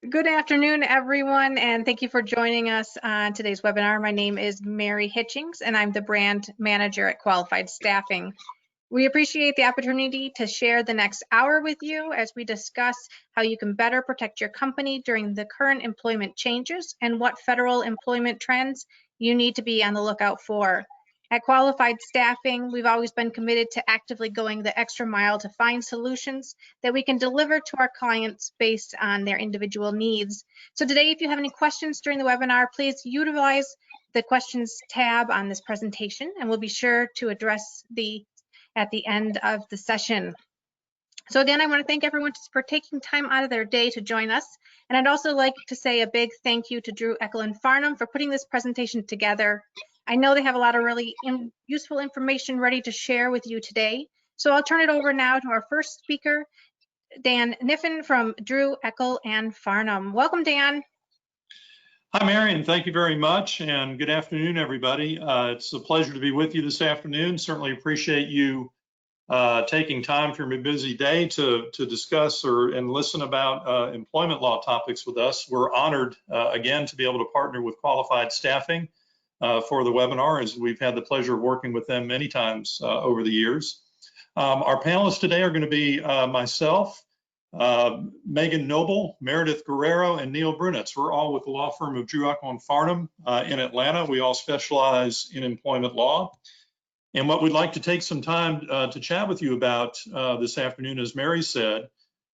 Good afternoon, everyone, and thank you for joining us on today's webinar. My name is Mary Hitchings, and I'm the brand manager at Qualified Staffing. We appreciate the opportunity to share the next hour with you as we discuss how you can better protect your company during the current employment changes and what federal employment trends you need to be on the lookout for. At Qualified Staffing, we've always been committed to actively going the extra mile to find solutions that we can deliver to our clients based on their individual needs. So today, if you have any questions during the webinar, please utilize the questions tab on this presentation, and we'll be sure to address at the end of the session. So again, I want to thank everyone for taking time out of their day to join us. And I'd also like to say a big thank you to Drew Eckel and Farnham for putting this presentation together. I know they have a lot of really useful information ready to share with you today. So I'll turn it over now to our first speaker, Dan Niffen from Drew Eckel and Farnham. Welcome, Dan. Hi, Marion. Thank you very much, and good afternoon, everybody. It's a pleasure to be with you this afternoon. Certainly appreciate you taking time from your busy day to discuss and listen about employment law topics with us. We're honored, again, to be able to partner with Qualified Staffing for the webinar, as we've had the pleasure of working with them many times over the years. Our panelists today are going to be myself, Megan Noble, Meredith Guerrero, and Neil Brunitz. We're all with the law firm of Drew Eckel and Farnham in Atlanta. We all specialize in employment law. And what we'd like to take some time to chat with you about this afternoon, as Mary said,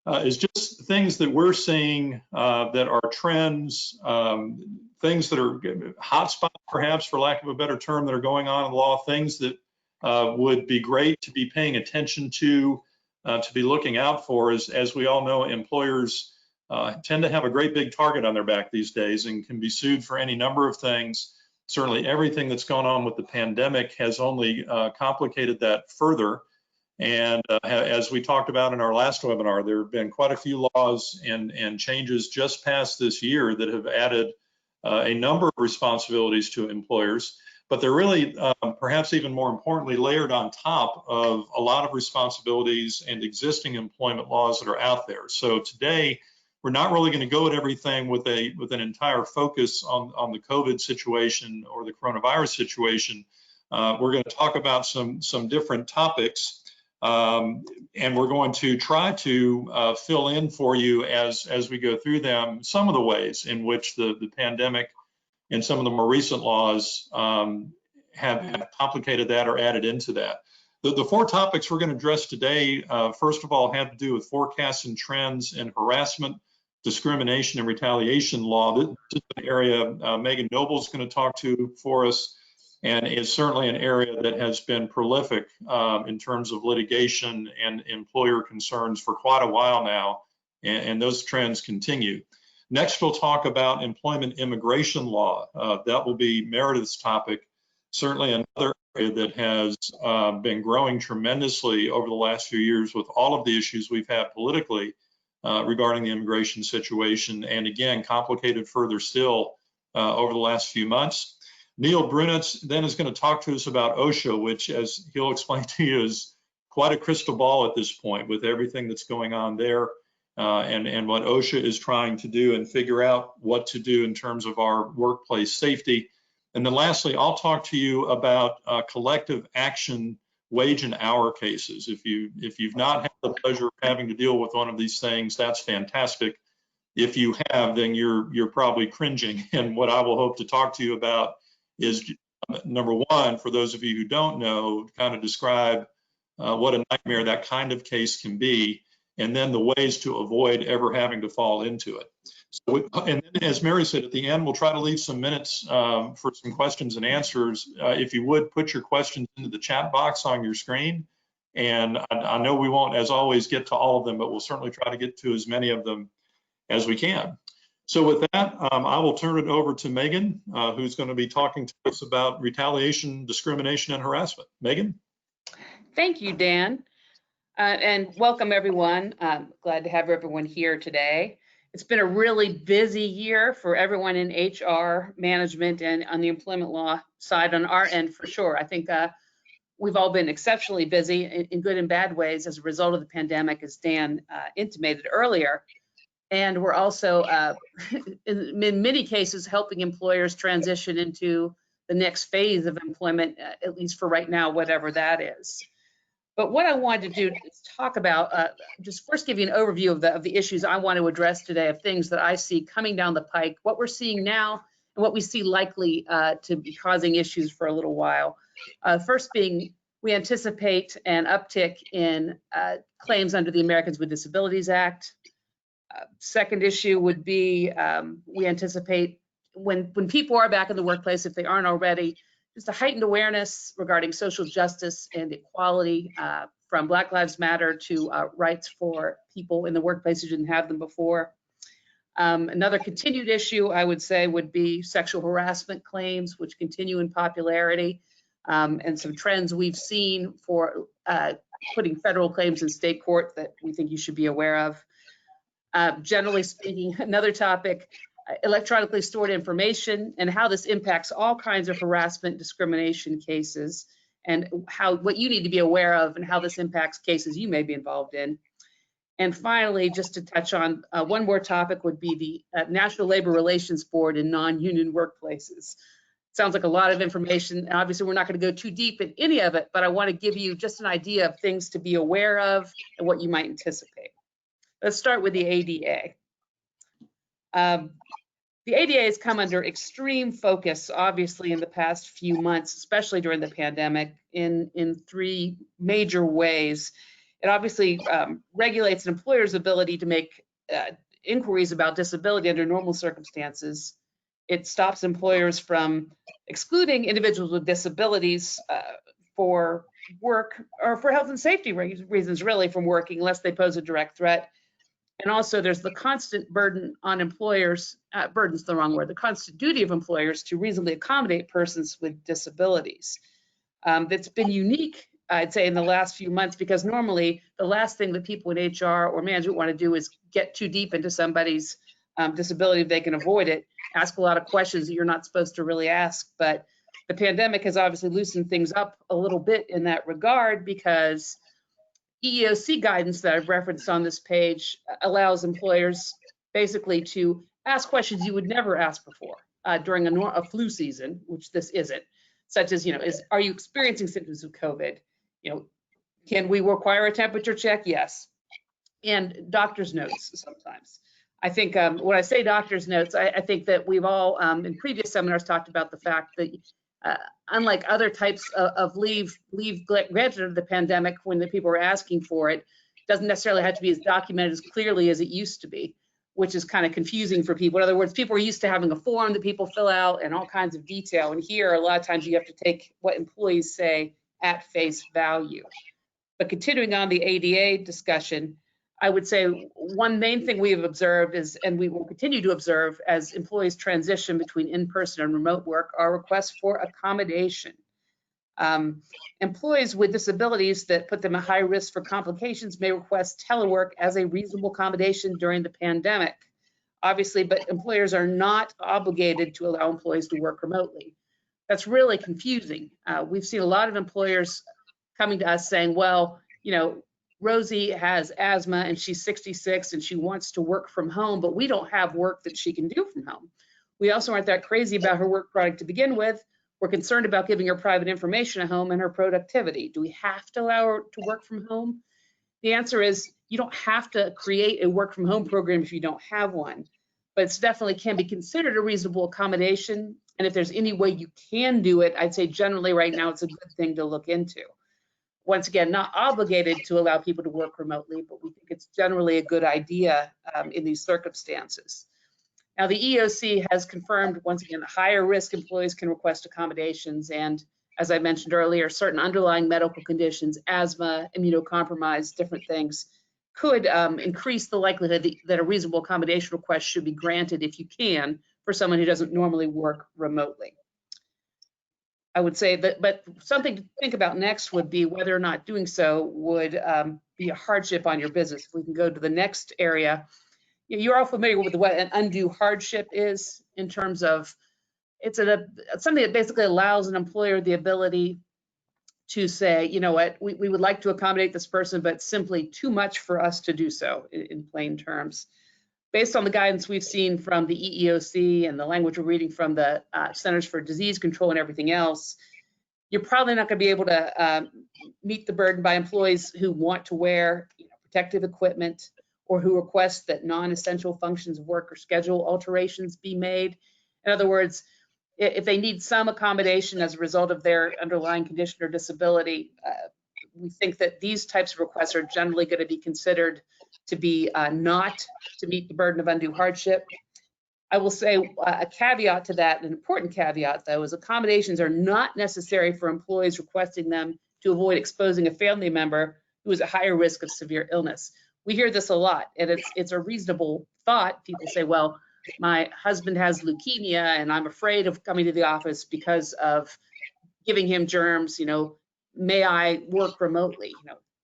is just things that we're seeing that are trends, things that are hotspots, perhaps, for lack of a better term, that are going on in law, things that would be great to be paying attention to be looking out for. As we all know, employers tend to have a great big target on their back these days and can be sued for any number of things. Certainly everything that's gone on with the pandemic has only complicated that further. And as we talked about in our last webinar, there have been quite a few laws and changes just past this year that have added a number of responsibilities to employers, but they're really, perhaps even more importantly, layered on top of a lot of responsibilities and existing employment laws that are out there. So today, we're not really going to go at everything with an entire focus on the COVID situation or the coronavirus situation. We're going to talk about some different topics, and we're going to try to fill in for you as we go through them some of the ways in which the pandemic and some of the more recent laws have complicated that or added into that. The four topics we're going to address today, first of all, have to do with forecasts and trends in harassment, discrimination, and retaliation law. This is an area Megan Noble is going to talk to for us, and is certainly an area that has been prolific in terms of litigation and employer concerns for quite a while now, and those trends continue. Next, we'll talk about employment immigration law. That will be Meredith's topic. Certainly another area that has been growing tremendously over the last few years with all of the issues we've had politically regarding the immigration situation, and again, complicated further still over the last few months. Neil Brunitz then is going to talk to us about OSHA, which, as he'll explain to you, is quite a crystal ball at this point with everything that's going on there, and what OSHA is trying to do and figure out what to do in terms of our workplace safety. And then lastly, I'll talk to you about collective action wage and hour cases. If you've not had the pleasure of having to deal with one of these things, that's fantastic. If you have, then you're probably cringing. And what I will hope to talk to you about is, number one, for those of you who don't know, kind of describe what a nightmare that kind of case can be, and then the ways to avoid ever having to fall into it. So, and then, as Mary said, at the end, we'll try to leave some minutes for some questions and answers. If you would, put your questions into the chat box on your screen. And I know we won't, as always, get to all of them, but we'll certainly try to get to as many of them as we can. So with that, I will turn it over to Megan, who's going to be talking to us about retaliation, discrimination, and harassment. Megan? Thank you, Dan. And welcome, everyone. Glad to have everyone here today. It's been a really busy year for everyone in HR, management, and on the employment law side on our end, for sure. I think we've all been exceptionally busy in good and bad ways as a result of the pandemic, as Dan intimated earlier. And we're also, in many cases, helping employers transition into the next phase of employment, at least for right now, whatever that is. But what I wanted to do is talk about, just first give you an overview of the issues I want to address today, of things that I see coming down the pike, what we're seeing now, and what we see likely to be causing issues for a little while. First being, we anticipate an uptick in claims under the Americans with Disabilities Act. Second issue would be, we anticipate when people are back in the workplace, if they aren't already, just a heightened awareness regarding social justice and equality, from Black Lives Matter to rights for people in the workplace who didn't have them before. Another continued issue, I would say, would be sexual harassment claims, which continue in popularity, and some trends we've seen for putting federal claims in state court that we think you should be aware of. Generally speaking, another topic, electronically stored information and how this impacts all kinds of harassment, discrimination cases, and what you need to be aware of and how this impacts cases you may be involved in. And finally, just to touch on one more topic would be the National Labor Relations Board in non-union workplaces. Sounds like a lot of information. Obviously, we're not going to go too deep in any of it, but I want to give you just an idea of things to be aware of and what you might anticipate. Let's start with the ADA. The ADA has come under extreme focus, obviously, in the past few months, especially during the pandemic, in three major ways. It obviously regulates an employer's ability to make inquiries about disability under normal circumstances. It stops employers from excluding individuals with disabilities for work or for health and safety reasons, really, from working unless they pose a direct threat. And also there's the constant burden on employers, burden's the wrong word, the constant duty of employers to reasonably accommodate persons with disabilities. That's been unique, I'd say, in the last few months, because normally the last thing that people in HR or management want to do is get too deep into somebody's disability if they can avoid it, ask a lot of questions that you're not supposed to really ask. But the pandemic has obviously loosened things up a little bit in that regard, because EEOC guidance that I've referenced on this page allows employers basically to ask questions you would never ask before during a flu season, which this isn't, such as, are you experiencing symptoms of COVID? Can we require a temperature check? Yes. And doctor's notes sometimes. I think when I say doctor's notes, I think that we've all in previous seminars talked about the fact that unlike other types of leave granted under the pandemic, when the people were asking for it, doesn't necessarily have to be as documented as clearly as it used to be, which is kind of confusing for people. In other words, people are used to having a form that people fill out and all kinds of detail. And here, a lot of times you have to take what employees say at face value. But continuing on the ADA discussion, I would say one main thing we have observed is, and we will continue to observe as employees transition between in-person and remote work, are requests for accommodation. Employees with disabilities that put them at high risk for complications may request telework as a reasonable accommodation during the pandemic. Obviously, but employers are not obligated to allow employees to work remotely. That's really confusing. We've seen a lot of employers coming to us saying, well, Rosie has asthma and she's 66 and she wants to work from home, but we don't have work that she can do from home. We also aren't that crazy about her work product to begin with. We're concerned about giving her private information at home and her productivity. Do we have to allow her to work from home? The answer is you don't have to create a work from home program if you don't have one, but it's definitely can be considered a reasonable accommodation. And if there's any way you can do it, I'd say generally right now it's a good thing to look into. Once again, not obligated to allow people to work remotely, but we think it's generally a good idea in these circumstances. Now, the EEOC has confirmed, once again, that higher risk employees can request accommodations. And as I mentioned earlier, certain underlying medical conditions, asthma, immunocompromised, different things, could increase the likelihood that a reasonable accommodation request should be granted if you can for someone who doesn't normally work remotely. I would say that, but something to think about next would be whether or not doing so would be a hardship on your business. If we can go to the next area, you're all familiar with what an undue hardship is in terms of it's something that basically allows an employer the ability to say, you know what, we would like to accommodate this person, but simply too much for us to do so in plain terms. Based on the guidance we've seen from the EEOC and the language we're reading from the Centers for Disease Control and everything else, you're probably not going to be able to meet the burden by employees who want to wear protective equipment or who request that non-essential functions of work or schedule alterations be made. In other words, if they need some accommodation as a result of their underlying condition or disability, we think that these types of requests are generally going to be considered to be not to meet the burden of undue hardship. I will say a caveat to that, an important caveat though, is accommodations are not necessary for employees requesting them to avoid exposing a family member who is at higher risk of severe illness. We hear this a lot, and it's a reasonable thought. People say, well, my husband has leukemia and I'm afraid of coming to the office because of giving him germs, may I work remotely?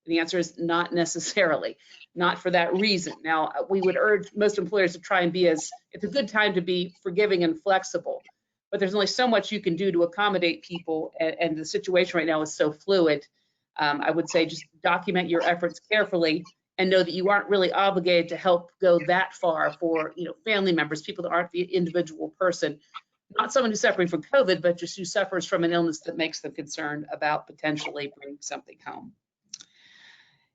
The answer is not necessarily, not for that reason. Now, we would urge most employers to try and it's a good time to be forgiving and flexible, but there's only so much you can do to accommodate people, and the situation right now is so fluid. I would say just document your efforts carefully and know that you aren't really obligated to help go that far for family members, people that aren't the individual person, not someone who's suffering from COVID, but just who suffers from an illness that makes them concerned about potentially bringing something home.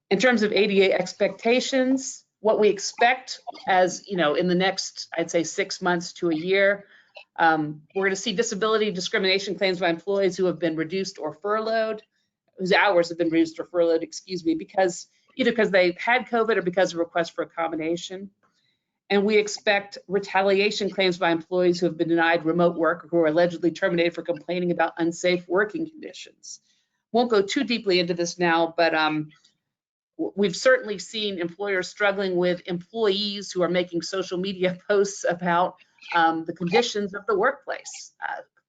In terms of ADA expectations, what we expect as in the next, I'd say 6 months to a year, we're going to see disability discrimination claims by employees who have been reduced or furloughed, whose hours have been reduced or furloughed, either because they had COVID or because of request for accommodation. And we expect retaliation claims by employees who have been denied remote work or who are allegedly terminated for complaining about unsafe working conditions. Won't go too deeply into this now, but we've certainly seen employers struggling with employees who are making social media posts about the conditions of the workplace,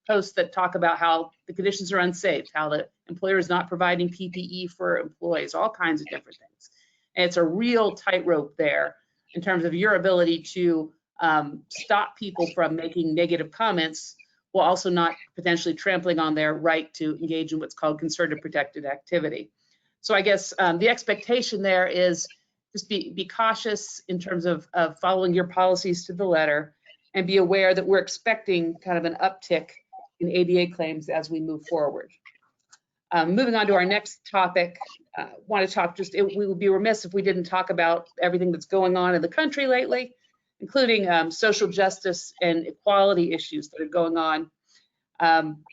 posts that talk about how the conditions are unsafe, how the employer is not providing PPE for employees, all kinds of different things. And it's a real tightrope there in terms of your ability to stop people from making negative comments while also not potentially trampling on their right to engage in what's called concerted protected activity. So I guess the expectation there is just be cautious in terms of following your policies to the letter, and be aware that we're expecting kind of an uptick in ADA claims as we move forward. Moving on to our next topic, want to talk we would be remiss if we didn't talk about everything that's going on in the country lately, including social justice and equality issues that are going on.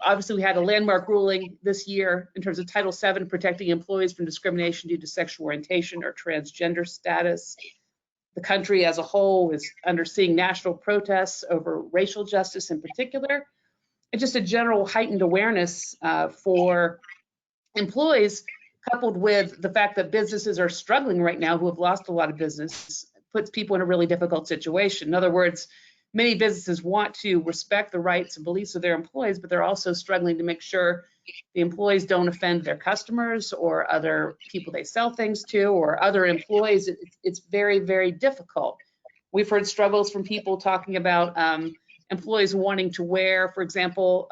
Obviously, we had a landmark ruling this year in terms of Title VII, protecting employees from discrimination due to sexual orientation or transgender status. The country as a whole is seeing national protests over racial justice in particular, and just a general heightened awareness for employees, coupled with the fact that businesses are struggling right now, who have lost a lot of business, puts people in a really difficult situation. In other words, many businesses want to respect the rights and beliefs of their employees, but they're also struggling to make sure the employees don't offend their customers or other people they sell things to or other employees. It's very, very difficult. We've heard struggles from people talking about employees wanting to wear, for example,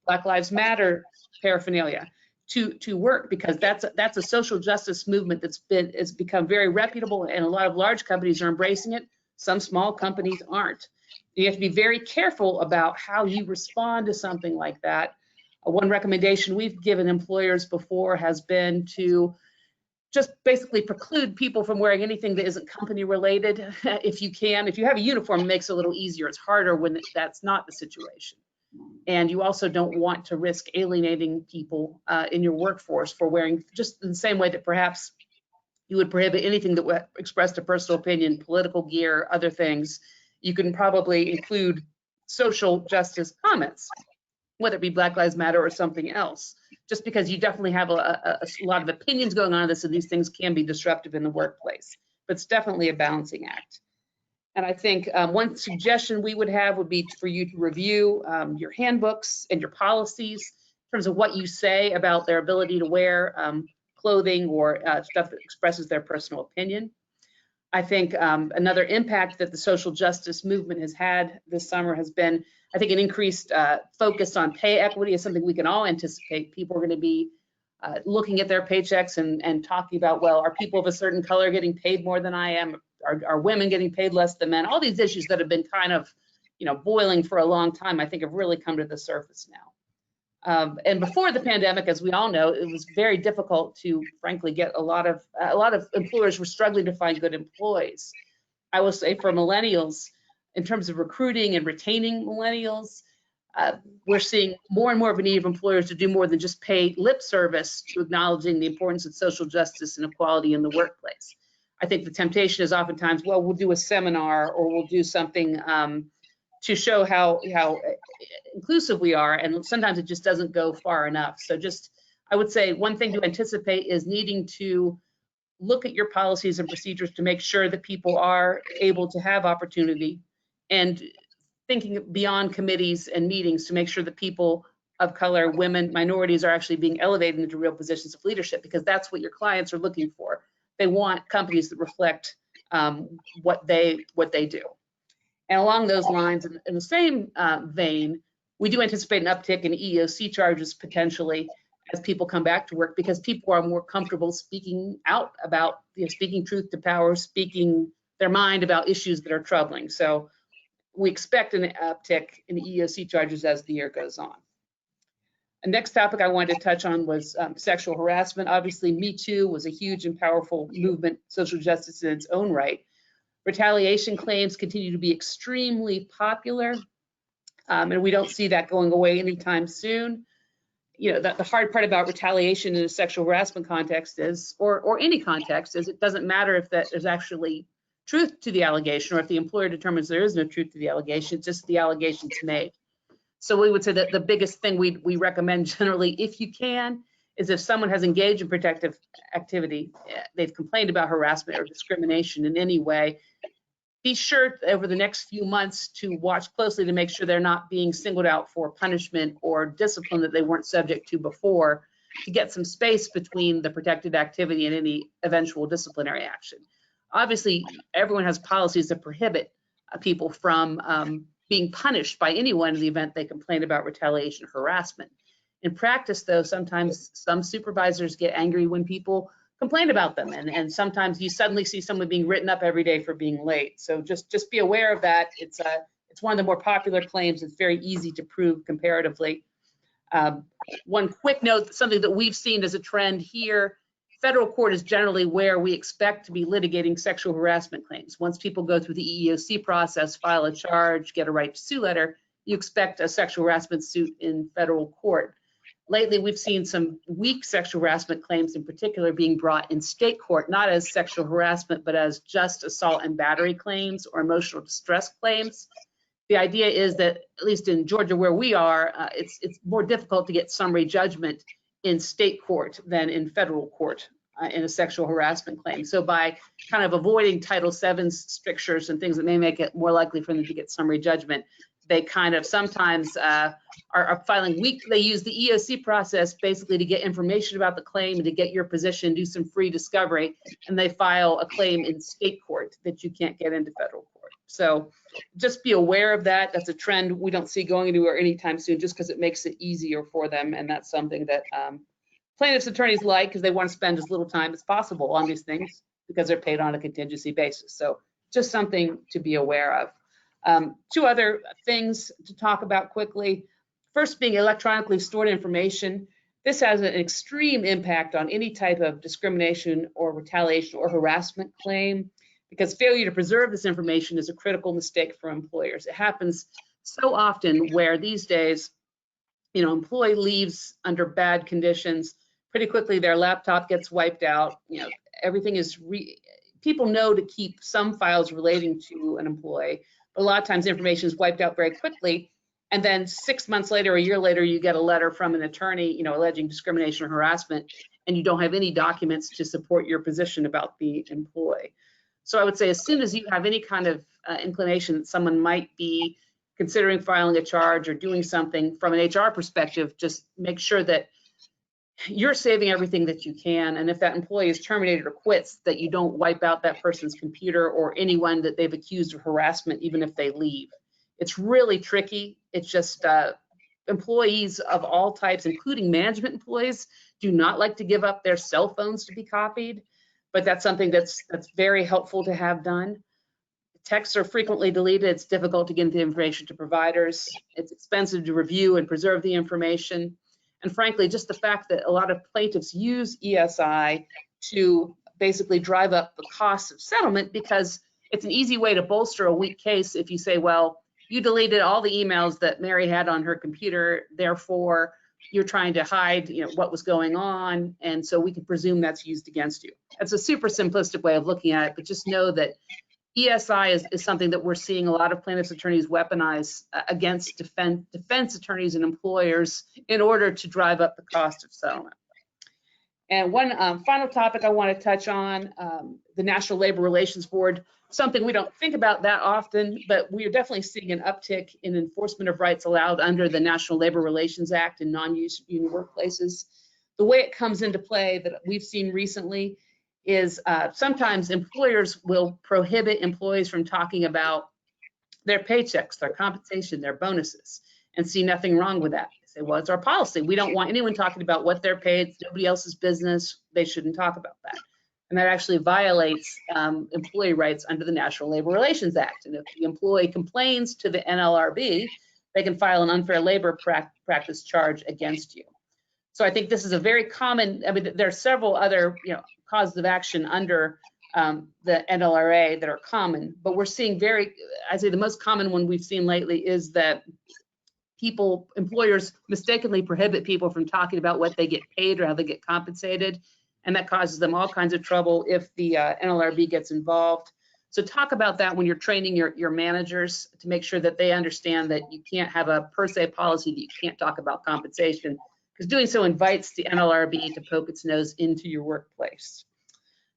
Black Lives Matter paraphernalia to work, because that's a social justice movement has become very reputable, and a lot of large companies are embracing it. Some small companies aren't. You have to be very careful about how you respond to something like that. One recommendation we've given employers before has been to just basically preclude people from wearing anything that isn't company related if you can. If you have a uniform, it makes it a little easier. It's harder when that's not the situation. And you also don't want to risk alienating people in your workforce for wearing, just in the same way that perhaps you would prohibit anything that expressed a personal opinion, political gear, other things. You can probably include social justice comments, whether it be Black Lives Matter or something else, just because you definitely have a lot of opinions going on this, and these things can be disruptive in the workplace. But it's definitely a balancing act. And I think one suggestion we would have would be for you to review your handbooks and your policies in terms of what you say about their ability to wear clothing or stuff that expresses their personal opinion. I think another impact that the social justice movement has had this summer has been, I think, an increased focus on pay equity is something we can all anticipate. People are going to be looking at their paychecks and talking about, well, are people of a certain color getting paid more than I am? Are women getting paid less than men? All these issues that have been kind of, boiling for a long time, I think have really come to the surface now. And before the pandemic, as we all know, it was very difficult to, frankly, get a lot of employers were struggling to find good employees. I will say for millennials, in terms of recruiting and retaining millennials, we're seeing more and more of a need of employers to do more than just pay lip service to acknowledging the importance of social justice and equality in the workplace. I think the temptation is oftentimes, well, we'll do a seminar or we'll do something to show how inclusive we are, and sometimes it just doesn't go far enough. So I would say one thing to anticipate is needing to look at your policies and procedures to make sure that people are able to have opportunity, and thinking beyond committees and meetings to make sure that people of color, women, minorities are actually being elevated into real positions of leadership, because that's what your clients are looking for. They want companies that reflect what they do. And along those lines, in the same vein, we do anticipate an uptick in EEOC charges potentially as people come back to work, because people are more comfortable speaking out about, speaking truth to power, speaking their mind about issues that are troubling. So we expect an uptick in EEOC charges as the year goes on. The next topic I wanted to touch on was sexual harassment. Obviously, Me Too was a huge and powerful movement, social justice in its own right. Retaliation claims continue to be extremely popular, and we don't see that going away anytime soon. The hard part about retaliation in a sexual harassment context is, or any context, is it doesn't matter if that there's actually truth to the allegation, or if the employer determines there is no truth to the allegation, it's just the allegation's made. So we would say that the biggest thing we recommend generally, if you can, is if someone has engaged in protective activity, they've complained about harassment or discrimination in any way, be sure over the next few months to watch closely to make sure they're not being singled out for punishment or discipline that they weren't subject to before, to get some space between the protected activity and any eventual disciplinary action. Obviously, everyone has policies that prohibit people from being punished by anyone in the event they complain about retaliation or harassment. In practice, though, sometimes some supervisors get angry when people complain about them, and sometimes you suddenly see someone being written up every day for being late. So just be aware of that. It's one of the more popular claims. It's very easy to prove comparatively. One quick note, something that we've seen as a trend here, federal court is generally where we expect to be litigating sexual harassment claims. Once people go through the EEOC process, file a charge, get a right to sue letter, you expect a sexual harassment suit in federal court. Lately, we've seen some weak sexual harassment claims in particular being brought in state court, not as sexual harassment, but as just assault and battery claims or emotional distress claims. The idea is that, at least in Georgia where we are, it's more difficult to get summary judgment in state court than in federal court in a sexual harassment claim. So by kind of avoiding Title VII strictures and things that may make it more likely for them to get summary judgment, they kind of sometimes are filing weak. They use the EOC process basically to get information about the claim and to get your position, do some free discovery, and they file a claim in state court that you can't get into federal court. So just be aware of that. That's a trend we don't see going anywhere anytime soon, just because it makes it easier for them, and that's something that plaintiffs' attorneys like, because they want to spend as little time as possible on these things because they're paid on a contingency basis. So just something to be aware of. Two other things to talk about quickly. First being electronically stored information. This has an extreme impact on any type of discrimination or retaliation or harassment claim, because failure to preserve this information is a critical mistake for employers. It happens so often where these days, employee leaves under bad conditions, pretty quickly their laptop gets wiped out, everything is, people know to keep some files relating to an employee, but a lot of times information is wiped out very quickly. And then 6 months later, a year later, you get a letter from an attorney, alleging discrimination or harassment, and you don't have any documents to support your position about the employee. So I would say as soon as you have any kind of inclination that someone might be considering filing a charge or doing something from an HR perspective, just make sure that you're saving everything that you can. And if that employee is terminated or quits, that you don't wipe out that person's computer or anyone that they've accused of harassment, even if they leave. It's really tricky. It's just employees of all types, including management employees, do not like to give up their cell phones to be copied. but that's something that's very helpful to have done. Texts are frequently deleted. It's difficult to get the information to providers. It's expensive to review and preserve the information. And frankly, just the fact that a lot of plaintiffs use ESI to basically drive up the cost of settlement, because it's an easy way to bolster a weak case if you say, well, you deleted all the emails that Mary had on her computer, therefore you're trying to hide, what was going on, and so we can presume that's used against you. That's a super simplistic way of looking at it, but just know that ESI is something that we're seeing a lot of plaintiffs' attorneys weaponize against defense attorneys and employers in order to drive up the cost of settlement. And one final topic I want to touch on, the National Labor Relations Board, something we don't think about that often, but we are definitely seeing an uptick in enforcement of rights allowed under the National Labor Relations Act in non-union workplaces. The way it comes into play that we've seen recently is sometimes employers will prohibit employees from talking about their paychecks, their compensation, their bonuses, and see nothing wrong with that. They say, well, it's our policy. We don't want anyone talking about what they're paid. It's nobody else's business. They shouldn't talk about that. And that actually violates employee rights under the National Labor Relations Act. And if the employee complains to the NLRB, they can file an unfair labor practice charge against you. So I think this is a very common, there are several other causes of action under the NLRA that are common, but we're seeing I'd say the most common one we've seen lately is that employers mistakenly prohibit people from talking about what they get paid or how they get compensated, and that causes them all kinds of trouble if the NLRB gets involved. So talk about that when you're training your managers to make sure that they understand that you can't have a per se policy that you can't talk about compensation, because doing so invites the NLRB to poke its nose into your workplace.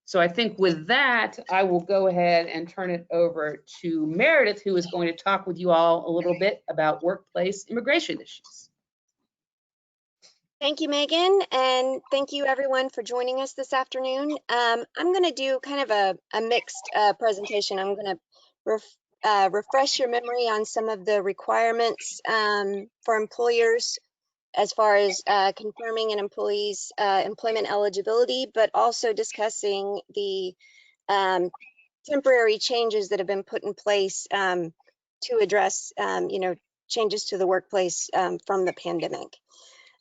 So I think with that, I will go ahead and turn it over to Meredith, who is going to talk with you all a little bit about workplace immigration issues. Thank you, Megan, and thank you everyone for joining us this afternoon. I'm going to do kind of a mixed presentation. I'm going to refresh your memory on some of the requirements for employers as far as confirming an employee's employment eligibility, but also discussing the temporary changes that have been put in place to address, changes to the workplace from the pandemic.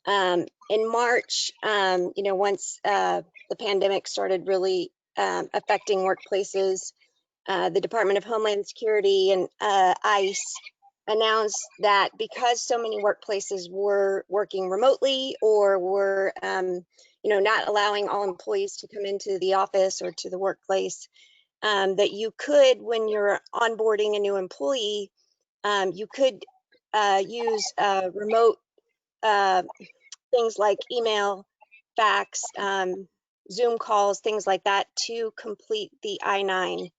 In March, once the pandemic started really affecting workplaces, the Department of Homeland Security and ICE announced that because so many workplaces were working remotely or were, not allowing all employees to come into the office or to the workplace, that you could, when you're onboarding a new employee, you could use remote things like email, fax, Zoom calls, things like that to complete the I-9,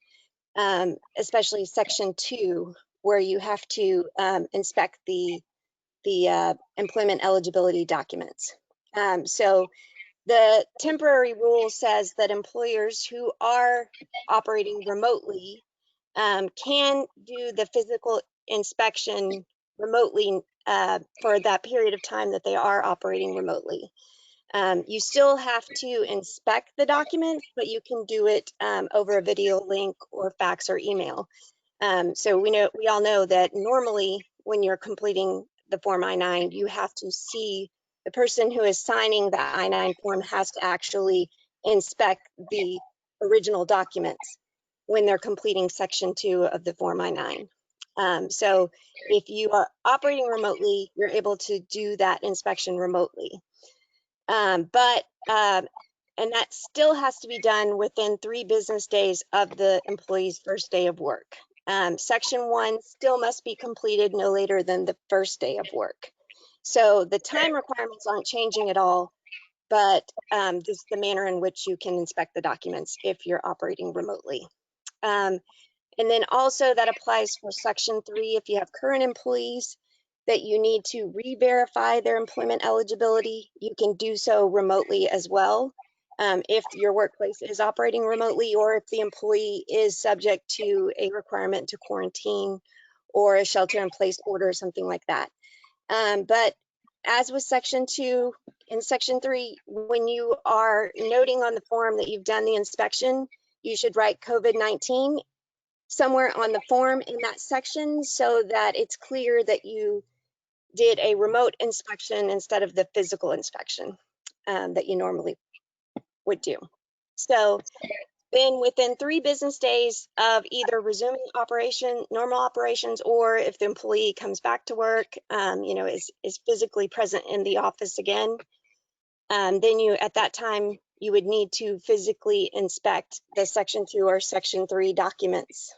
especially Section 2, where you have to inspect the employment eligibility documents. So the temporary rule says that employers who are operating remotely can do the physical inspection remotely for that period of time that they are operating remotely. You still have to inspect the documents, but you can do it over a video link or fax or email. So we all know that normally when you're completing the Form I-9, you have to see the person who is signing the I-9 form has to actually inspect the original documents when they're completing Section 2 of the Form I-9. So if you are operating remotely, you're able to do that inspection remotely. And that still has to be done within 3 business days of the employee's first day of work. Section 1 still must be completed no later than the first day of work. So the time requirements aren't changing at all, but just the manner in which you can inspect the documents if you're operating remotely. And then also that applies for Section 3 if you have current employees that you need to re-verify their employment eligibility. You can do so remotely as well if your workplace is operating remotely or if the employee is subject to a requirement to quarantine or a shelter-in-place order or something like that. But as with section 2, in section 3, when you are noting on the form that you've done the inspection, you should write COVID-19 somewhere on the form in that section so that it's clear that you did a remote inspection instead of the physical inspection that you normally would do. So then within 3 business days of either resuming normal operations, or if the employee comes back to work, is physically present in the office again, then you, at that time, you would need to physically inspect the section 2 or section 3 documents.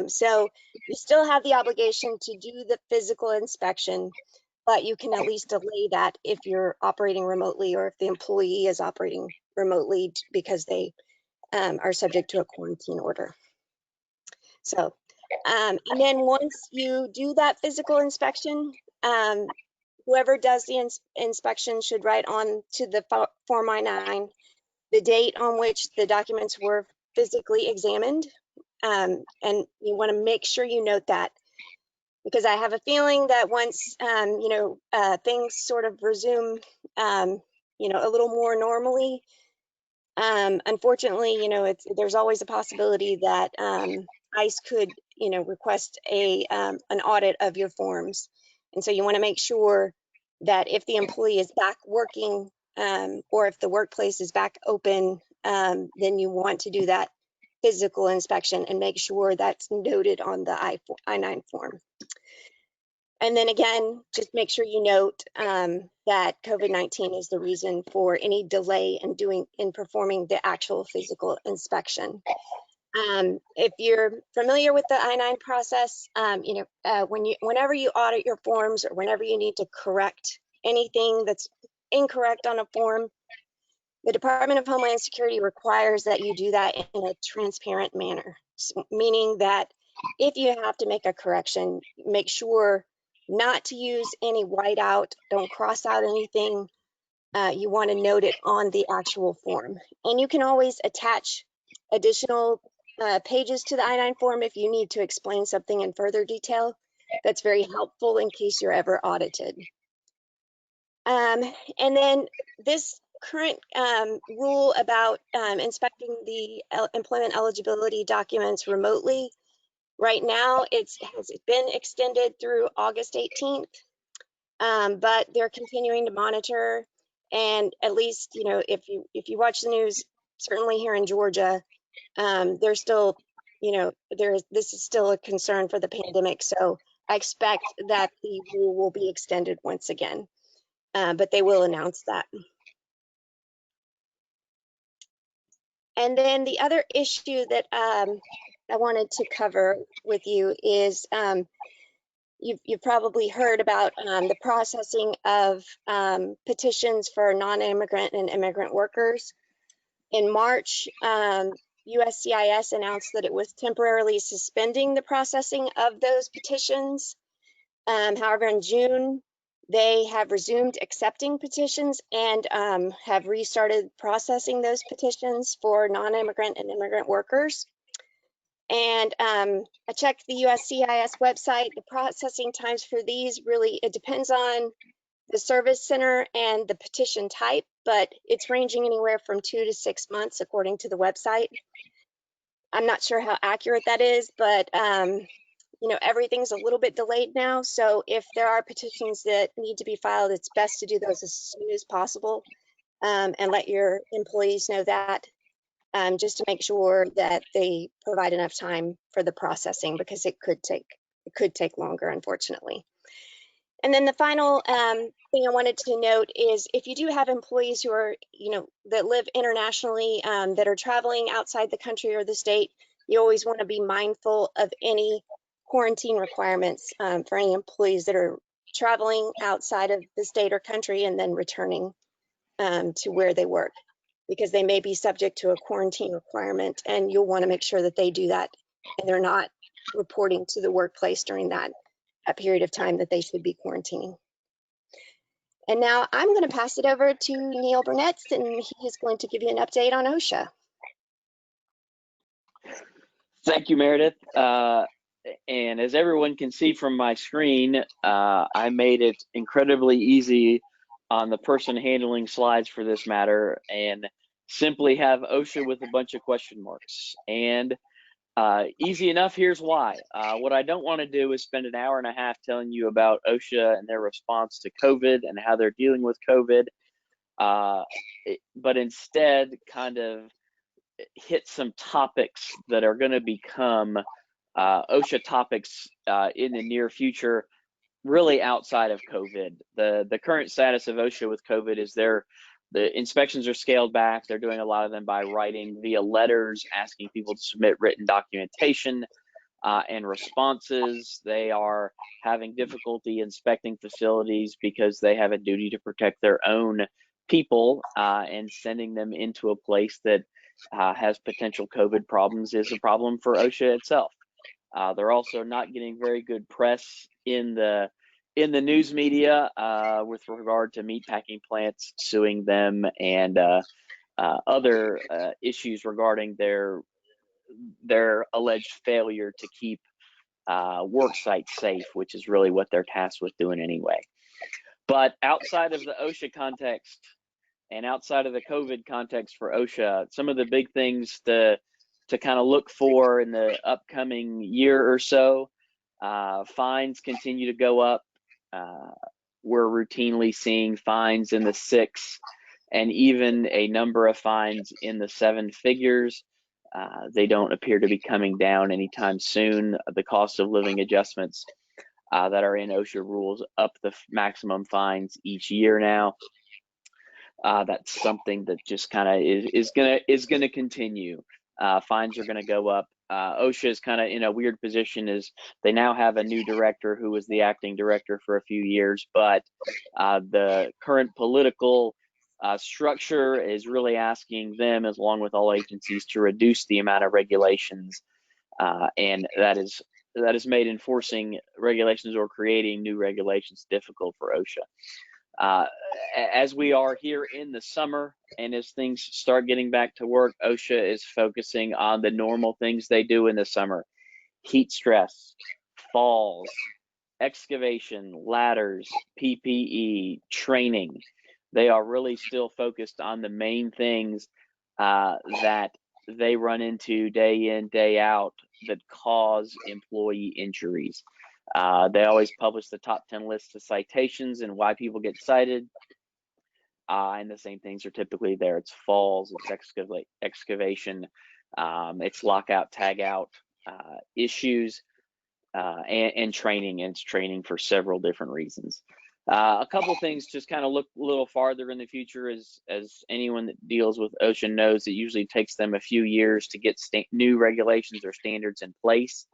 So you still have the obligation to do the physical inspection, but you can at least delay that if you're operating remotely or if the employee is operating remotely because they are subject to a quarantine order. So, and then once you do that physical inspection, whoever does the inspection should write on to the Form I-9 the date on which the documents were physically examined. And you want to make sure you note that, because I have a feeling that once, things sort of resume, a little more normally, unfortunately, there's always a possibility that ICE could, request an audit of your forms. And so you want to make sure that if the employee is back working, or if the workplace is back open, then you want to do that physical inspection and make sure that's noted on the I-9 form. And then again, just make sure you note that COVID-19 is the reason for any delay in performing the actual physical inspection. If you're familiar with the I-9 process, whenever you audit your forms or whenever you need to correct anything that's incorrect on a form, the Department of Homeland Security requires that you do that in a transparent manner, meaning that if you have to make a correction, make sure not to use any whiteout, don't cross out anything. You want to note it on the actual form. And you can always attach additional pages to the I-9 form if you need to explain something in further detail. That's very helpful in case you're ever audited. And then this current rule about inspecting the employment eligibility documents remotely, right now has been extended through August 18th, but they're continuing to monitor. And at least, if you watch the news, certainly here in Georgia, there's still, this is still a concern for the pandemic. So I expect that the rule will be extended once again, but they will announce that. And then the other issue that I wanted to cover with you is you've probably heard about the processing of petitions for non-immigrant and immigrant workers. In March, USCIS announced that it was temporarily suspending the processing of those petitions. However, in June, they have resumed accepting petitions and have restarted processing those petitions for non-immigrant and immigrant workers. And I checked the USCIS website. The processing times for these really, it depends on the service center and the petition type, but it's ranging anywhere from 2 to 6 months according to the website. I'm not sure how accurate that is, but everything's a little bit delayed now. So if there are petitions that need to be filed, it's best to do those as soon as possible, and let your employees know that, just to make sure that they provide enough time for the processing, because it could take longer, unfortunately. And then the final thing I wanted to note is if you do have employees who are, that live internationally, that are traveling outside the country or the state, you always want to be mindful of any quarantine requirements for any employees that are traveling outside of the state or country and then returning to where they work, because they may be subject to a quarantine requirement, and you'll want to make sure that they do that and they're not reporting to the workplace during that period of time that they should be quarantining. And now I'm going to pass it over to Neil Burnett, and he's going to give you an update on OSHA. Thank you, Meredith. And as everyone can see from my screen, I made it incredibly easy on the person handling slides for this matter and simply have OSHA with a bunch of question marks. And easy enough, here's why. What I don't want to do is spend an hour and a half telling you about OSHA and their response to COVID and how they're dealing with COVID, but instead kind of hit some topics that are going to become OSHA topics in the near future, really outside of COVID. The current status of OSHA with COVID is the inspections are scaled back. They're doing a lot of them by writing via letters, asking people to submit written documentation and responses. They are having difficulty inspecting facilities because they have a duty to protect their own people, and sending them into a place that has potential COVID problems is a problem for OSHA itself. They're also not getting very good press in the news media with regard to meatpacking plants suing them and other issues regarding their alleged failure to keep work sites safe, which is really what they're tasked with doing anyway. But outside of the OSHA context and outside of the COVID context for OSHA, some of the big things to kind of look for in the upcoming year or so, fines continue to go up. We're routinely seeing fines in the 6 and even a number of fines in the 7 figures. They don't appear to be coming down anytime soon. The cost of living adjustments that are in OSHA rules up the maximum fines each year now. That's something that just kind of is gonna continue. Fines are gonna go up. OSHA is kind of in a weird position, is they now have a new director who was the acting director for a few years, but the current political structure is really asking them, as along with all agencies, to reduce the amount of regulations, and that is made enforcing regulations or creating new regulations difficult for OSHA. As we are here in the summer and as things start getting back to work, OSHA is focusing on the normal things they do in the summer: heat stress, falls, excavation, ladders, PPE, training. They are really still focused on the main things that they run into day in, day out that cause employee injuries. They always publish the top 10 lists of citations and why people get cited. And the same things are typically there. It's falls, it's excavation, it's lockout, tag out issues, and training. And it's training for several different reasons. A couple things just kind of look a little farther in the future. As anyone that deals with OSHA knows, it usually takes them a few years to get new regulations or standards in place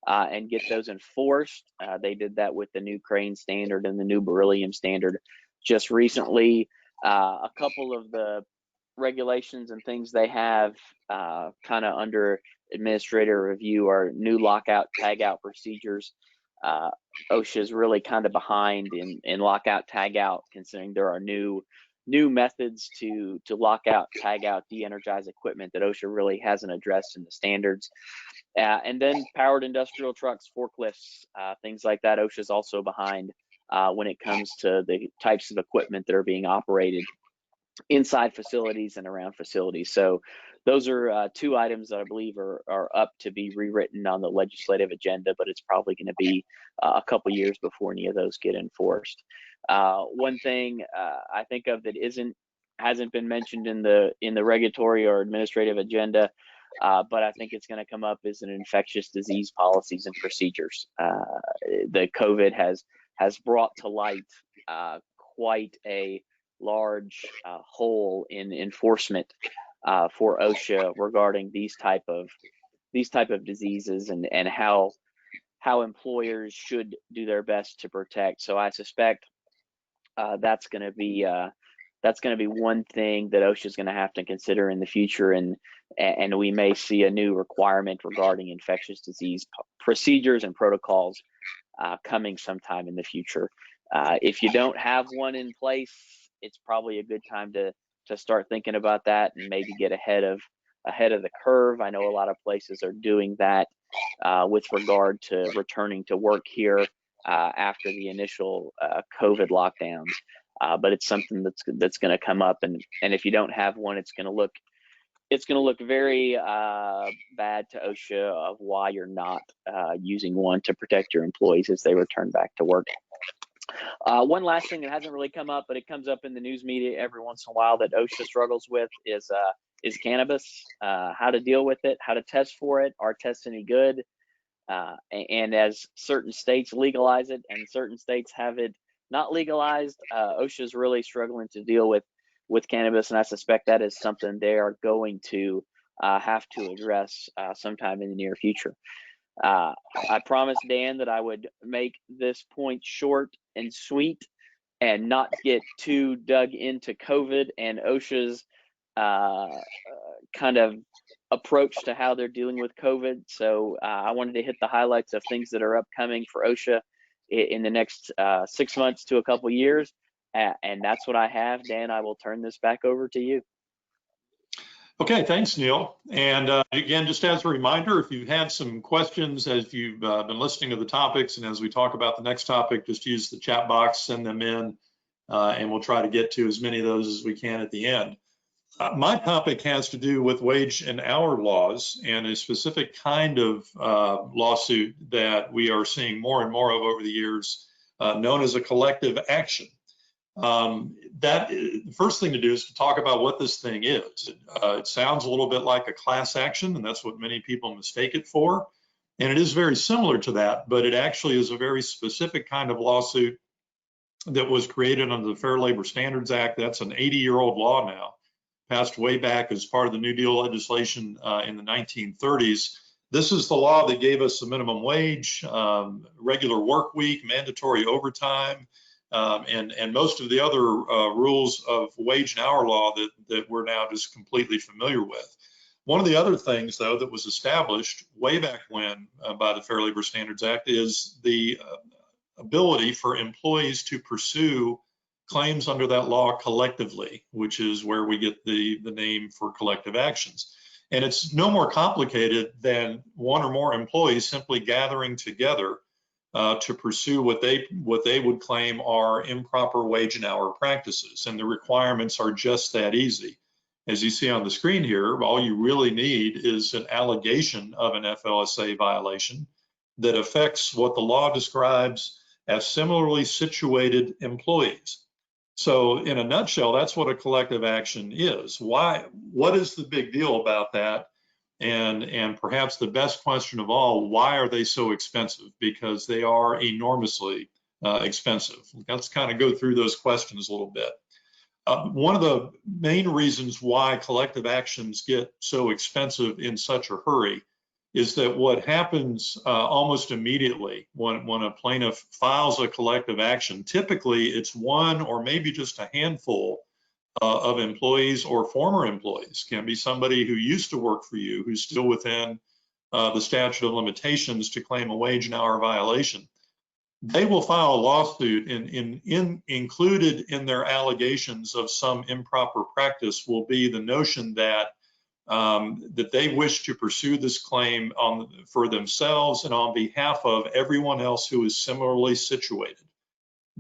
and get those enforced. They did that with the new crane standard and the new beryllium standard just recently. A couple of the regulations and things they have kind of under administrator review are new lockout, tag out procedures. OSHA is really kind of behind in lockout, tag out, considering there are new methods to lock out, tag out, de-energize equipment that OSHA really hasn't addressed in the standards. And then powered industrial trucks, forklifts, things like that. OSHA is also behind when it comes to the types of equipment that are being operated inside facilities and around facilities. So those are 2 items that I believe are up to be rewritten on the legislative agenda, but it's probably going to be a couple years before any of those get enforced. One thing I think of that hasn't been mentioned in the regulatory or administrative agenda, but I think it's going to come up is an infectious disease policies and procedures. The COVID has brought to light quite a large hole in enforcement for OSHA regarding these type of diseases and how employers should do their best to protect. So I suspect that's going to be one thing that OSHA is going to have to consider in the future, and we may see a new requirement regarding infectious disease procedures and protocols coming sometime in the future. If you don't have one in place, it's probably a good time to start thinking about that and maybe get ahead of the curve. I know a lot of places are doing that with regard to returning to work here after the initial COVID lockdowns. but it's something that's going to come up, and if you don't have one, it's going to look very bad to OSHA of why you're not using one to protect your employees as they return back to work. One last thing that hasn't really come up, but it comes up in the news media every once in a while that OSHA struggles with is cannabis, how to deal with it, how to test for it, are tests any good? And as certain states legalize it and certain states have it not legalized, OSHA is really struggling to deal with cannabis, and I suspect that is something they are going to have to address sometime in the near future. I promised Dan that I would make this point short and sweet and not get too dug into COVID and OSHA's kind of approach to how they're dealing with COVID. So I wanted to hit the highlights of things that are upcoming for OSHA in the next 6 months to a couple years. And that's what I have. Dan, I will turn this back over to you. Okay, thanks, Neil. And again, just as a reminder, if you've had some questions as you've been listening to the topics and as we talk about the next topic, just use the chat box, send them in, and we'll try to get to as many of those as we can at the end. My topic has to do with wage and hour laws and a specific kind of lawsuit that we are seeing more and more of over the years, known as a collective action. The first thing to do is to talk about what this thing is. It sounds a little bit like a class action, and that's what many people mistake it for. And it is very similar to that, but it actually is a very specific kind of lawsuit that was created under the Fair Labor Standards Act. That's an 80-year-old law now, passed way back as part of the New Deal legislation in the 1930s. This is the law that gave us the minimum wage, regular work week, mandatory overtime, and most of the other rules of wage and hour law that we're now just completely familiar with. One of the other things, though, that was established way back when by the Fair Labor Standards Act is the ability for employees to pursue claims under that law collectively, which is where we get the name for collective actions. And it's no more complicated than one or more employees simply gathering together to pursue what they would claim are improper wage and hour practices. And the requirements are just that easy. As you see on the screen here, all you really need is an allegation of an FLSA violation that affects what the law describes as similarly situated employees. So in a nutshell, that's what a collective action is. What is the big deal about that? And perhaps the best question of all, why are they so expensive? Because they are enormously expensive. Let's kind of go through those questions a little bit. One of the main reasons why collective actions get so expensive in such a hurry is that what happens almost immediately when a plaintiff files a collective action, typically it's one or maybe just a handful of employees or former employees. Can be somebody who used to work for you, who's still within the statute of limitations to claim a wage and hour violation. They will file a lawsuit, and included in their allegations of some improper practice will be the notion that that they wish to pursue this claim for themselves and on behalf of everyone else who is similarly situated.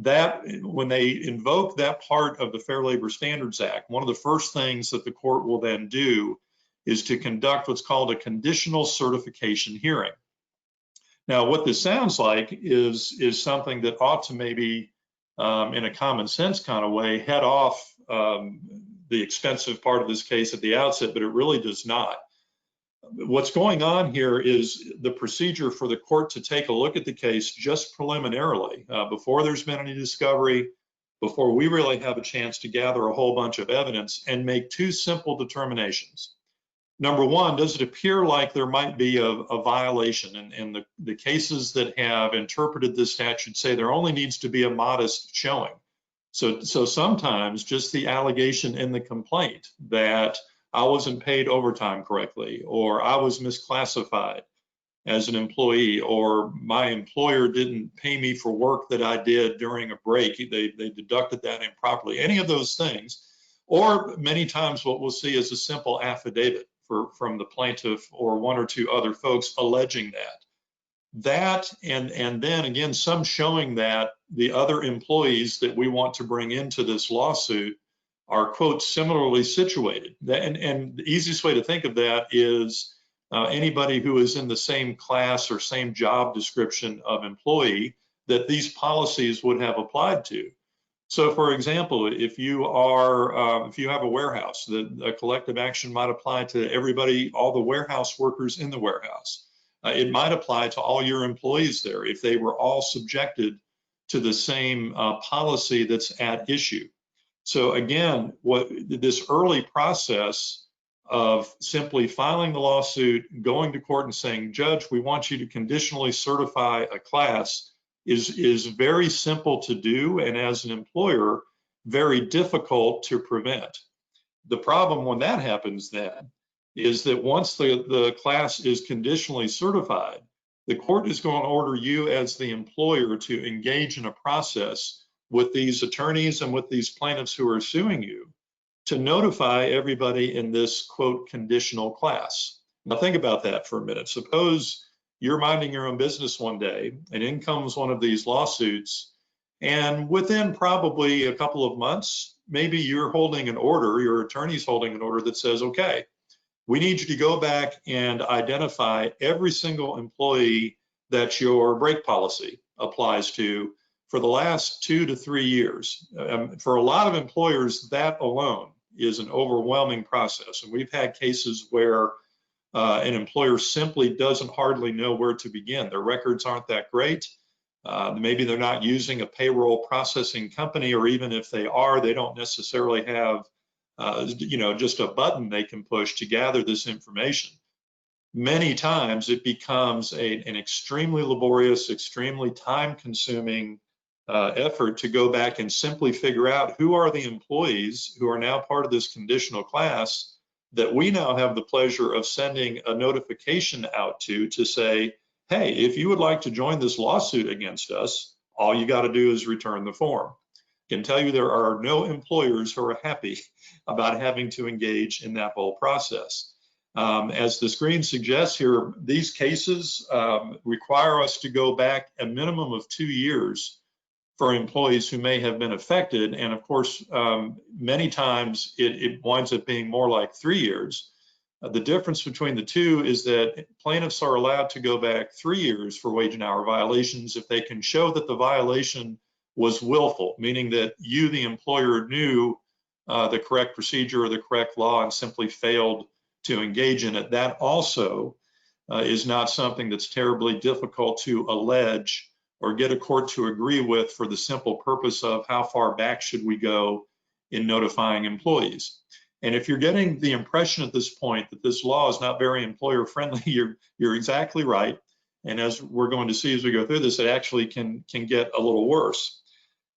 That when they invoke that part of the Fair Labor Standards Act, one of the first things that the court will then do is to conduct what's called a conditional certification hearing. Now, what this sounds like is something that ought to maybe, in a common sense kind of way, head off the expensive part of this case at the outset, but it really does not. What's going on here is the procedure for the court to take a look at the case just preliminarily, before there's been any discovery, before we really have a chance to gather a whole bunch of evidence, and make two simple determinations. Number one, does it appear like there might be a violation? And the cases that have interpreted this statute say there only needs to be a modest showing. So sometimes just the allegation in the complaint that I wasn't paid overtime correctly, or I was misclassified as an employee, or my employer didn't pay me for work that I did during a break. They deducted that improperly. Any of those things, or many times what we'll see is a simple affidavit from the plaintiff or one or two other folks alleging that. That and then again, some showing that the other employees that we want to bring into this lawsuit are, quote, similarly situated. And the easiest way to think of that is anybody who is in the same class or same job description of employee that these policies would have applied to. So, for example, if you have a warehouse, a collective action might apply to everybody, all the warehouse workers in the warehouse. It might apply to all your employees there if they were all subjected to the same policy that's at issue. So again, what this early process of simply filing the lawsuit, going to court and saying, Judge, we want you to conditionally certify a class is very simple to do, and as an employer, very difficult to prevent. The problem when that happens then is that once the class is conditionally certified, the court is going to order you as the employer to engage in a process with these attorneys and with these plaintiffs who are suing you to notify everybody in this, quote, conditional class. Now think about that for a minute. Suppose you're minding your own business one day and in comes one of these lawsuits, and within probably a couple of months, maybe you're holding an order, your attorney's holding an order that says, okay, we need you to go back and identify every single employee that your break policy applies to for the last 2 to 3 years. For a lot of employers, that alone is an overwhelming process. And we've had cases where an employer simply doesn't hardly know where to begin. Their records aren't that great. Maybe they're not using a payroll processing company, or even if they are, they don't necessarily have just a button they can push to gather this information. Many times it becomes an extremely laborious, extremely time-consuming effort to go back and simply figure out who are the employees who are now part of this conditional class that we now have the pleasure of sending a notification out to say, hey, if you would like to join this lawsuit against us, all you got to do is return the form. I can tell you there are no employers who are happy about having to engage in that whole process. As the screen suggests here, these cases require us to go back a minimum of 2 years for employees who may have been affected. And of course, many times it winds up being more like 3 years. The difference between the two is that plaintiffs are allowed to go back 3 years for wage and hour violations if they can show that the violation was willful, meaning that you, the employer, knew the correct procedure or the correct law and simply failed to engage in it. That also is not something that's terribly difficult to allege or get a court to agree with for the simple purpose of how far back should we go in notifying employees. And if you're getting the impression at this point that this law is not very employer friendly, you're exactly right. And as we're going to see as we go through this, it actually can get a little worse.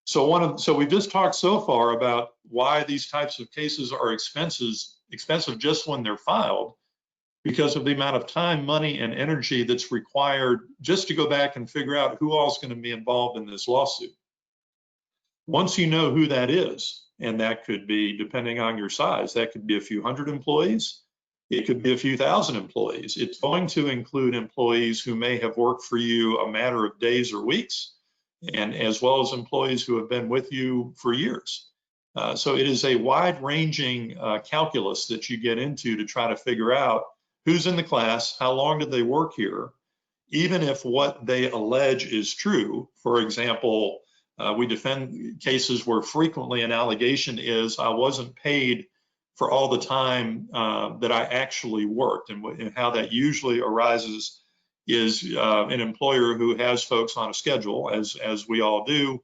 So we've just talked so far about why these types of cases are expensive just when they're filed, because of the amount of time, money, and energy that's required just to go back and figure out who all is going to be involved in this lawsuit. Once you know who that is, and that could be, depending on your size, that could be a few hundred employees, it could be a few thousand employees. It's going to include employees who may have worked for you a matter of days or weeks, and as well as employees who have been with you for years. So it is a wide-ranging calculus that you get into to try to figure out who's in the class, how long did they work here, even if what they allege is true. For example, we defend cases where frequently an allegation is, I wasn't paid for all the time that I actually worked. And how that usually arises is an employer who has folks on a schedule, as we all do,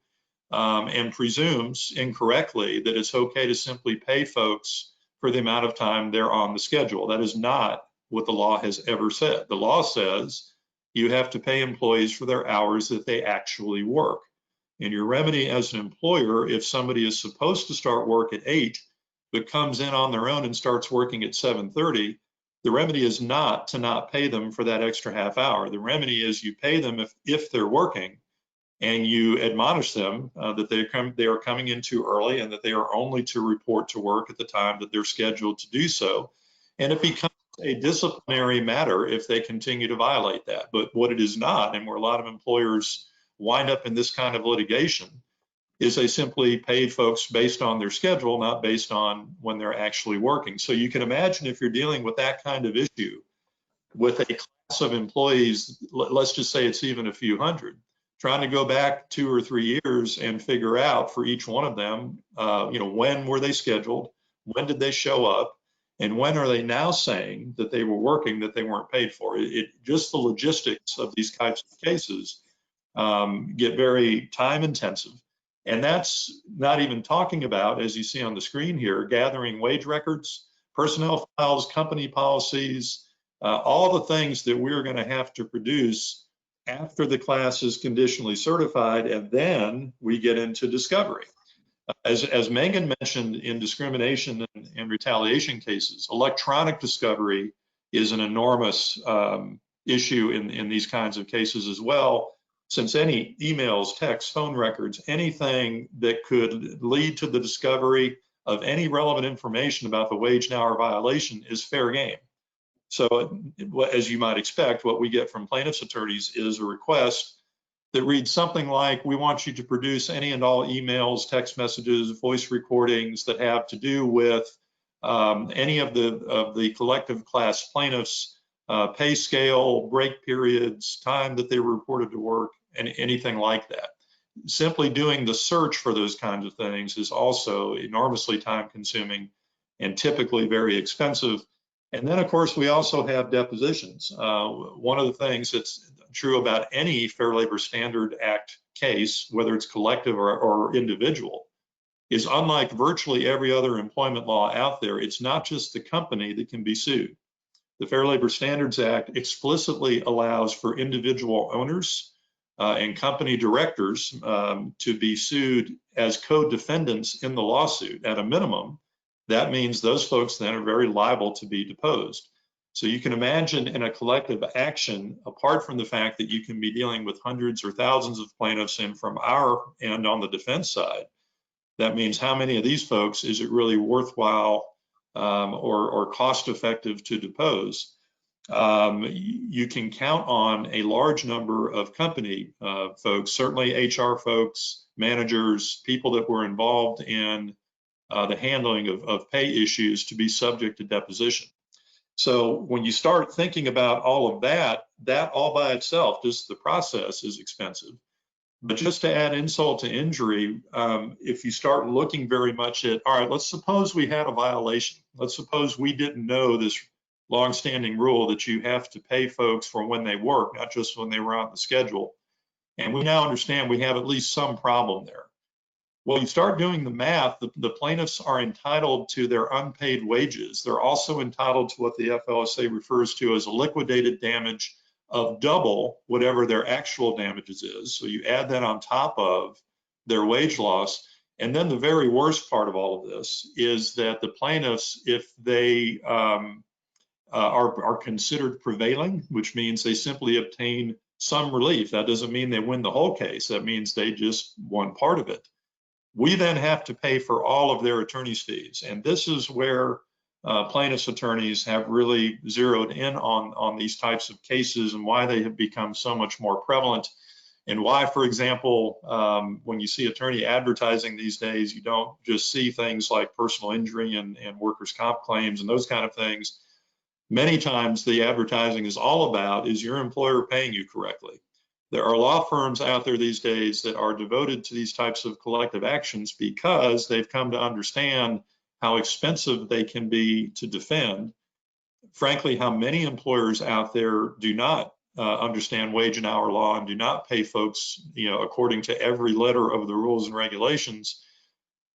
and presumes incorrectly that it's okay to simply pay folks for the amount of time they're on the schedule. That is not what the law has ever said. The law says you have to pay employees for their hours that they actually work. And your remedy as an employer, if somebody is supposed to start work at 8, but comes in on their own and starts working at 7:30, the remedy is not to not pay them for that extra half hour. The remedy is you pay them if they're working, and you admonish them that they are coming in too early and that they are only to report to work at the time that they're scheduled to do so. And it becomes a disciplinary matter if they continue to violate that. But what it is not, and where a lot of employers wind up in this kind of litigation, is they simply pay folks based on their schedule, not based on when they're actually working. So you can imagine if you're dealing with that kind of issue with a class of employees, let's just say it's even a few hundred, trying to go back 2 or 3 years and figure out for each one of them, when were they scheduled, when did they show up, and when are they now saying that they were working that they weren't paid for. Just the logistics of these types of cases get very time intensive. And that's not even talking about, as you see on the screen here, gathering wage records, personnel files, company policies, all the things that we're going to have to produce after the class is conditionally certified, and then we get into discovery. As Megan mentioned, in discrimination and retaliation cases, electronic discovery is an enormous issue in these kinds of cases as well, since any emails, texts, phone records, anything that could lead to the discovery of any relevant information about the wage and hour violation is fair game. So as you might expect, what we get from plaintiffs' attorneys is a request that reads something like, we want you to produce any and all emails, text messages, voice recordings that have to do with any of the collective class plaintiffs' pay scale, break periods, time that they were reported to work, and anything like that. Simply doing the search for those kinds of things is also enormously time consuming and typically very expensive. And then, of course, we also have depositions. One of the things that's true about any Fair Labor Standard Act case, whether it's collective or individual, is unlike virtually every other employment law out there, it's not just the company that can be sued. The Fair Labor Standards Act explicitly allows for individual owners and company directors to be sued as co-defendants in the lawsuit. At a minimum, that means those folks then are very liable to be deposed. So you can imagine in a collective action, apart from the fact that you can be dealing with hundreds or thousands of plaintiffs, and from our end on the defense side, that means how many of these folks is it really worthwhile or cost effective to depose? You can count on a large number of company folks, certainly HR folks, managers, people that were involved in the handling of pay issues to be subject to deposition. So when you start thinking about all of that, that all by itself, just the process is expensive. But just to add insult to injury, if you start looking very much at, all right, let's suppose we had a violation. Let's suppose we didn't know this longstanding rule that you have to pay folks for when they work, not just when they were on the schedule. And we now understand we have at least some problem there. Well, you start doing the math, the plaintiffs are entitled to their unpaid wages. They're also entitled to what the FLSA refers to as a liquidated damage of double whatever their actual damages is. So you add that on top of their wage loss. And then the very worst part of all of this is that the plaintiffs, if they are considered prevailing, which means they simply obtain some relief. That doesn't mean they win the whole case. That means they just won part of it. We then have to pay for all of their attorney's fees. And this is where plaintiffs' attorneys have really zeroed in on these types of cases and why they have become so much more prevalent, and why, for example, when you see attorney advertising these days, you don't just see things like personal injury and workers' comp claims and those kind of things. Many times the advertising is all about, is your employer paying you correctly? There are law firms out there these days that are devoted to these types of collective actions because they've come to understand how expensive they can be to defend. Frankly, how many employers out there do not understand wage and hour law and do not pay folks, according to every letter of the rules and regulations.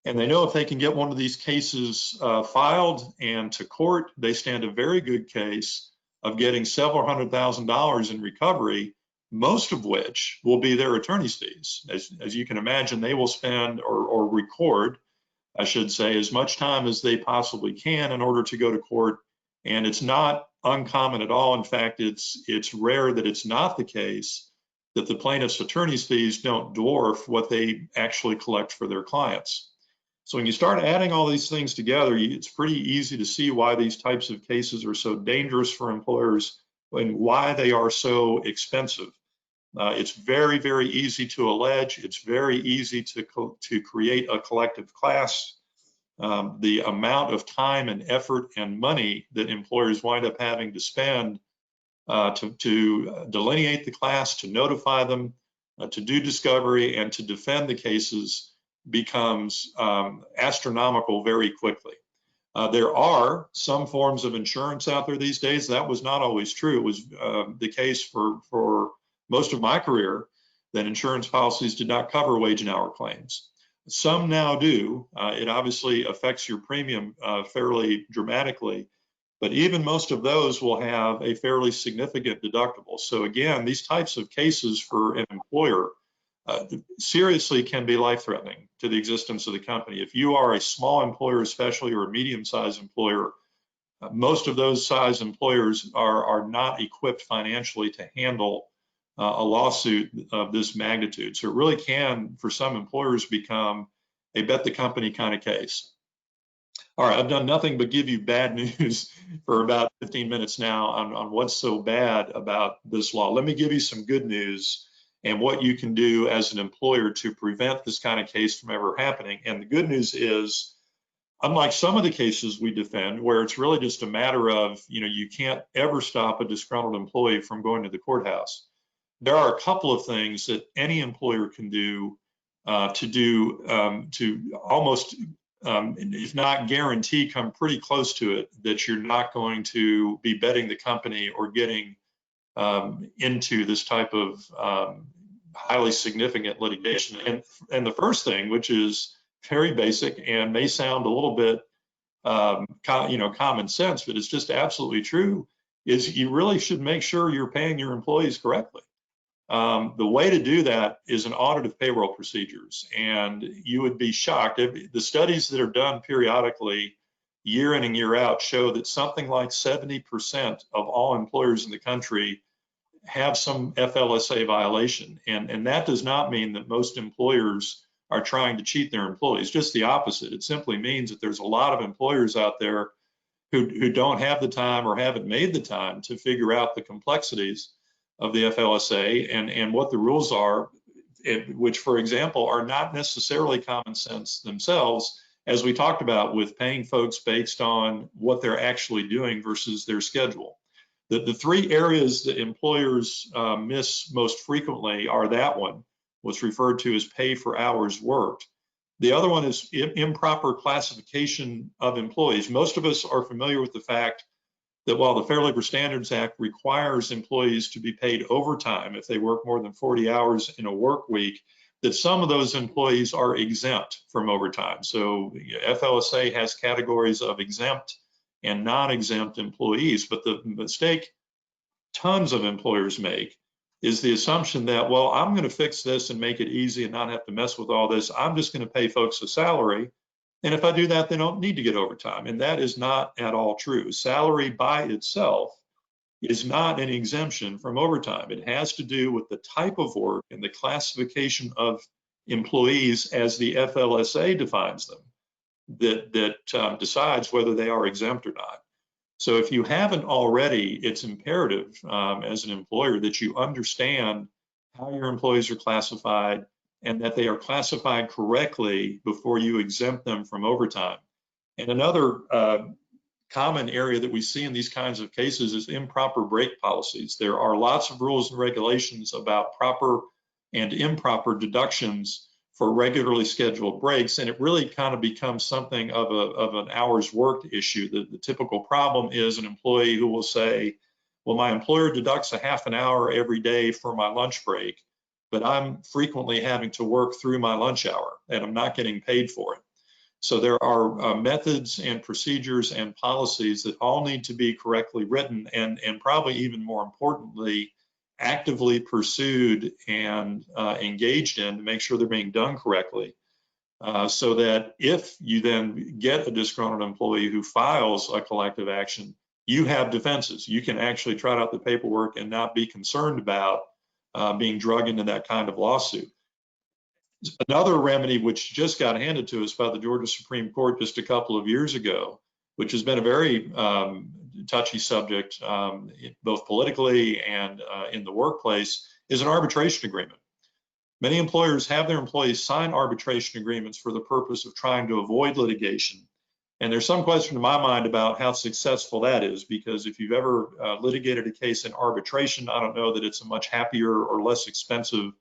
And they know if they can get one of these cases filed and to court, they stand a very good case of getting several $100,000 in recovery, most of which will be their attorney's fees. As you can imagine, they will spend or record, I should say, as much time as they possibly can in order to go to court. And it's not uncommon at all. In fact, it's rare that it's not the case that the plaintiff's attorney's fees don't dwarf what they actually collect for their clients. So when you start adding all these things together, it's pretty easy to see why these types of cases are so dangerous for employers and why they are so expensive. It's very, very easy to allege. It's very easy to create a collective class. The amount of time and effort and money that employers wind up having to spend to delineate the class, to notify them, to do discovery, and to defend the cases becomes astronomical very quickly. There are some forms of insurance out there these days. That was not always true. It was the case for most of my career that insurance policies did not cover wage and hour claims. Some now do. It obviously affects your premium fairly dramatically, but even most of those will have a fairly significant deductible. So again, these types of cases for an employer seriously can be life-threatening to the existence of the company. If you are a small employer, especially, or a medium-sized employer, most of those size employers are not equipped financially to handle a lawsuit of this magnitude. So it really can, for some employers, become a bet the company kind of case. All right, I've done nothing but give you bad news for about 15 minutes now on what's so bad about this law. Let me give you some good news and what you can do as an employer to prevent this kind of case from ever happening. And the good news is, unlike some of the cases we defend, where it's really just a matter of, you can't ever stop a disgruntled employee from going to the courthouse, there are a couple of things that any employer can do to almost, if not guarantee, come pretty close to it, that you're not going to be betting the company or getting into this type of highly significant litigation. And the first thing, which is very basic and may sound a little bit common sense, but it's just absolutely true, is you really should make sure you're paying your employees correctly. The way to do that is an audit of payroll procedures, and you would be shocked. The studies that are done periodically, year in and year out, show that something like 70% of all employers in the country have some FLSA violation. And that does not mean that most employers are trying to cheat their employees, just the opposite. It simply means that there's a lot of employers out there who don't have the time or haven't made the time to figure out the complexities of the FLSA and what the rules are, which, for example, are not necessarily common sense themselves, as we talked about with paying folks based on what they're actually doing versus their schedule. The three areas that employers miss most frequently are that one, what's referred to as pay for hours worked. The other one is improper classification of employees. Most of us are familiar with the fact that while the Fair Labor Standards Act requires employees to be paid overtime if they work more than 40 hours in a work week, that some of those employees are exempt from overtime. So FLSA has categories of exempt and non-exempt employees, but the mistake tons of employers make is the assumption that, well, I'm going to fix this and make it easy and not have to mess with all this. I'm just going to pay folks a salary. And if I do that, they don't need to get overtime. And that is not at all true. Salary by itself is not an exemption from overtime. It has to do with the type of work and the classification of employees as the FLSA defines them that decides whether they are exempt or not. So if you haven't already, it's imperative as an employer that you understand how your employees are classified and that they are classified correctly before you exempt them from overtime. And another common area that we see in these kinds of cases is improper break policies. There are lots of rules and regulations about proper and improper deductions for regularly scheduled breaks, and it really kind of becomes something of an hours worked issue. The typical problem is an employee who will say, well, my employer deducts a half an hour every day for my lunch break, but I'm frequently having to work through my lunch hour and I'm not getting paid for it. So there are methods and procedures and policies that all need to be correctly written and probably even more importantly, actively pursued and engaged in to make sure they're being done correctly. So that if you then get a disgruntled employee who files a collective action, you have defenses. You can actually trot out the paperwork and not be concerned about being dragged into that kind of lawsuit. Another remedy which just got handed to us by the Georgia Supreme Court just a couple of years ago, which has been a very touchy subject, both politically and in the workplace, is an arbitration agreement. Many employers have their employees sign arbitration agreements for the purpose of trying to avoid litigation. And there's some question in my mind about how successful that is, because if you've ever litigated a case in arbitration, I don't know that it's a much happier or less expensive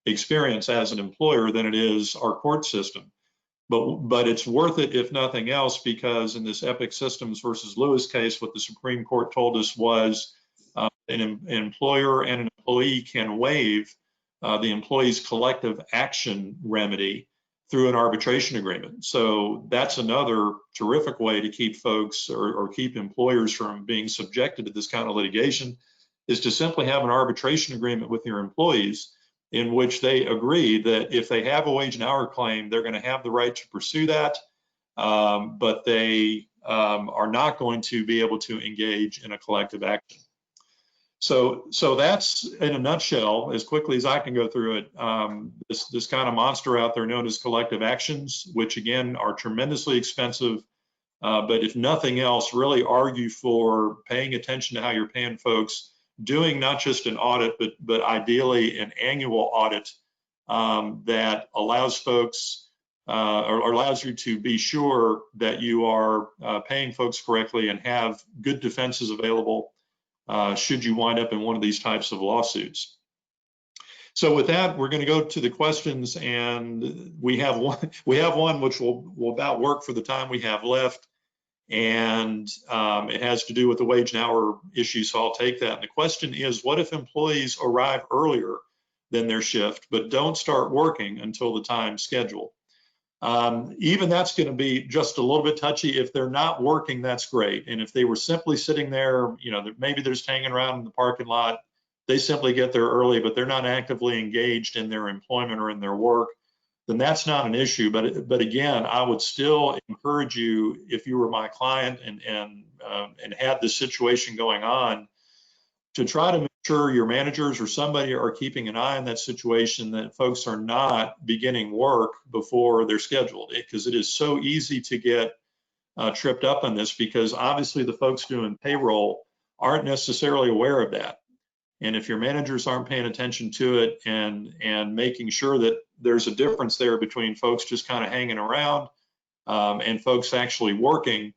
experience as an employer than it is our court system. But it's worth it if nothing else, because in this Epic Systems versus Lewis case, what the Supreme Court told us was an employer and an employee can waive the employee's collective action remedy through an arbitration agreement. So that's another terrific way to keep folks or keep employers from being subjected to this kind of litigation, is to simply have an arbitration agreement with your employees in which they agree that if they have a wage and hour claim, they're going to have the right to pursue that, but they are not going to be able to engage in a collective action. So that's, in a nutshell, as quickly as I can go through it, this kind of monster out there known as collective actions, which again are tremendously expensive, but if nothing else, really argue for paying attention to how you're paying folks, doing not just an audit, but ideally an annual audit that allows folks or allows you to be sure that you are paying folks correctly and have good defenses available should you wind up in one of these types of lawsuits. So with that, we're going to go to the questions, and we have one which will about work for the time we have left. And it has to do with the wage and hour issue, so I'll take that. And the question is, what if employees arrive earlier than their shift, but don't start working until the time scheduled? Even that's going to be just a little bit touchy. If they're not working, that's great. And if they were simply sitting there, maybe they're just hanging around in the parking lot, they simply get there early, but they're not actively engaged in their employment or in their work, then that's not an issue. But again, I would still encourage you, if you were my client and had this situation going on, to try to make sure your managers or somebody are keeping an eye on that situation, that folks are not beginning work before they're scheduled, because it is so easy to get tripped up on this, because obviously the folks doing payroll aren't necessarily aware of that. And if your managers aren't paying attention to it and making sure that there's a difference there between folks just kind of hanging around and folks actually working,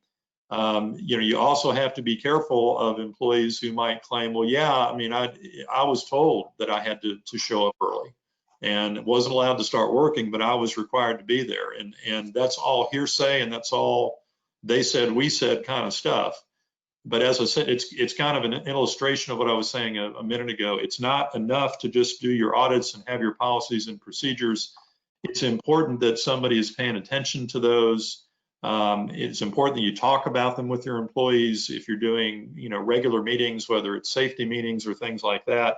you also have to be careful of employees who might claim, well, yeah, I mean, I was told that I had to show up early and wasn't allowed to start working, but I was required to be there. And that's all hearsay, and that's all they said, we said kind of stuff. But as I said, it's kind of an illustration of what I was saying a minute ago. It's not enough to just do your audits and have your policies and procedures. It's important that somebody is paying attention to those. It's important that you talk about them with your employees. If you're doing, regular meetings, whether it's safety meetings or things like that,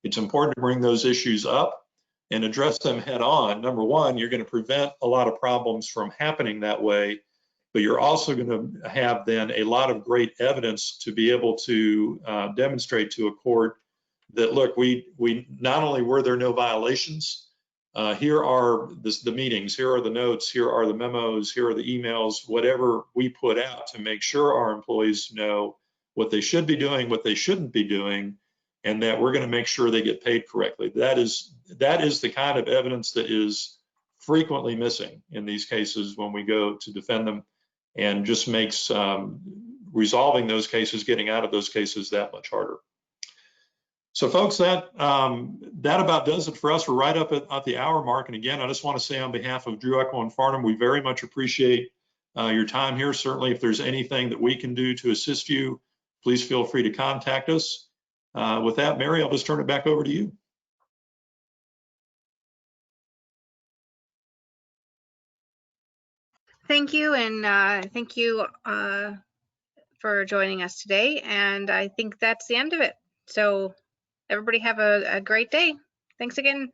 it's important to bring those issues up and address them head on. Number one, you're going to prevent a lot of problems from happening that way, but you're also going to have then a lot of great evidence to be able to demonstrate to a court that, look, we not only were there no violations, here are the meetings, here are the notes, here are the memos, here are the emails, whatever we put out to make sure our employees know what they should be doing, what they shouldn't be doing, and that we're going to make sure they get paid correctly. That is the kind of evidence that is frequently missing in these cases when we go to defend them, and just makes resolving those cases, getting out of those cases, that much harder. So folks, that about does it for us. We're right up at the hour mark. And again, I just want to say on behalf of Drew, Echo, and Farnham, we very much appreciate your time here. Certainly, if there's anything that we can do to assist you, please feel free to contact us. With that, Mary, I'll just turn it back over to you. Thank you, and thank you for joining us today. And I think that's the end of it. So everybody have a great day. Thanks again.